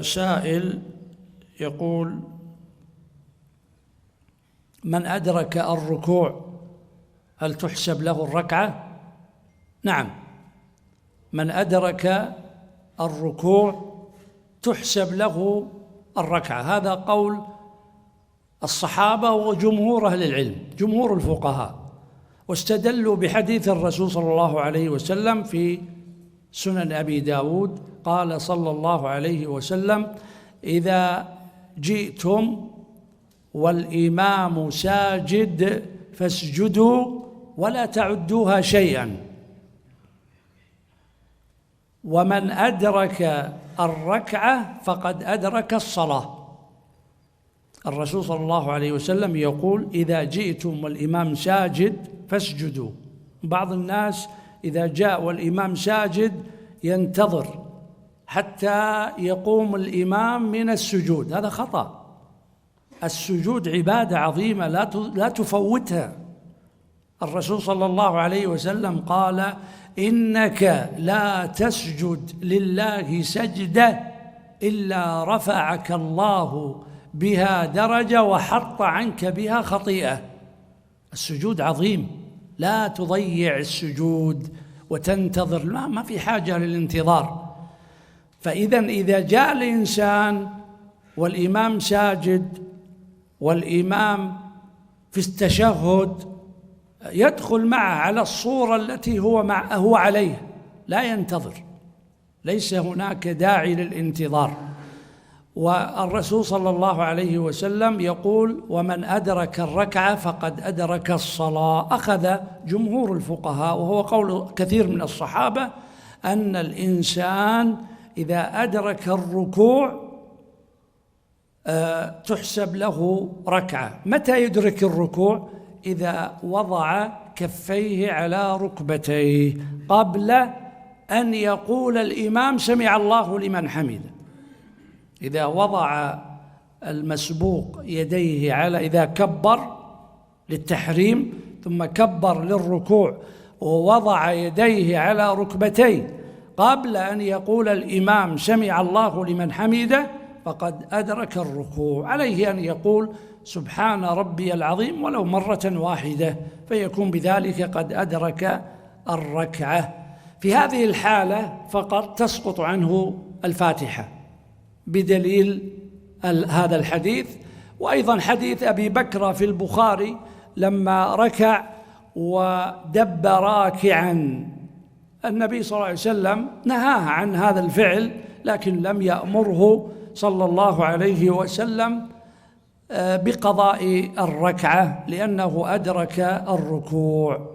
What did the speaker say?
سائل يقول: من أدرك الركوع هل تحسب له الركعة؟ نعم، من أدرك الركوع تحسب له الركعة. هذا قول الصحابة وجمهور أهل العلم، جمهور الفقهاء، واستدلوا بحديث الرسول صلى الله عليه وسلم في سنن أبي داود، قال صلى الله عليه وسلم: إذا جئتم والإمام ساجد فاسجدوا ولا تعدوها شيئا، ومن أدرك الركعة فقد أدرك الصلاة. الرسول صلى الله عليه وسلم يقول: إذا جئتم والإمام ساجد فاسجدوا. بعض الناس إذا جاء والإمام ساجد ينتظر حتى يقوم الإمام من السجود، هذا خطأ. السجود عبادة عظيمة لا تفوتها. الرسول صلى الله عليه وسلم قال: إنك لا تسجد لله سجدة إلا رفعك الله بها درجة وحط عنك بها خطيئة. السجود عظيم، لا تضيع السجود وتنتظر، ما في حاجة للانتظار. إذا جاء الإنسان والإمام ساجد والإمام في التشهد يدخل معه على الصورة التي هو عليها، لا ينتظر، ليس هناك داعي للانتظار. والرسول صلى الله عليه وسلم يقول: ومن أدرك الركعة فقد أدرك الصلاة. أخذ جمهور الفقهاء وهو قول كثير من الصحابة أن الإنسان إذا أدرك الركوع تحسب له ركعة. متى يدرك الركوع؟ إذا وضع كفيه على ركبتيه قبل أن يقول الإمام سمع الله لمن حمده. إذا وضع المسبوق يديه إذا كبر للتحريم ثم كبر للركوع ووضع يديه على ركبتيه قبل أن يقول الإمام سمع الله لمن حمده فقد أدرك الركوع. عليه أن يقول سبحان ربي العظيم ولو مرة واحدة، فيكون بذلك قد أدرك الركعة. في هذه الحالة فقط تسقط عنه الفاتحة بدليل هذا الحديث. وأيضا حديث أبي بكر في البخاري لما ركع ودب راكعا، النبي صلى الله عليه وسلم نهاه عن هذا الفعل، لكن لم يأمره صلى الله عليه وسلم بقضاء الركعة لأنه أدرك الركوع.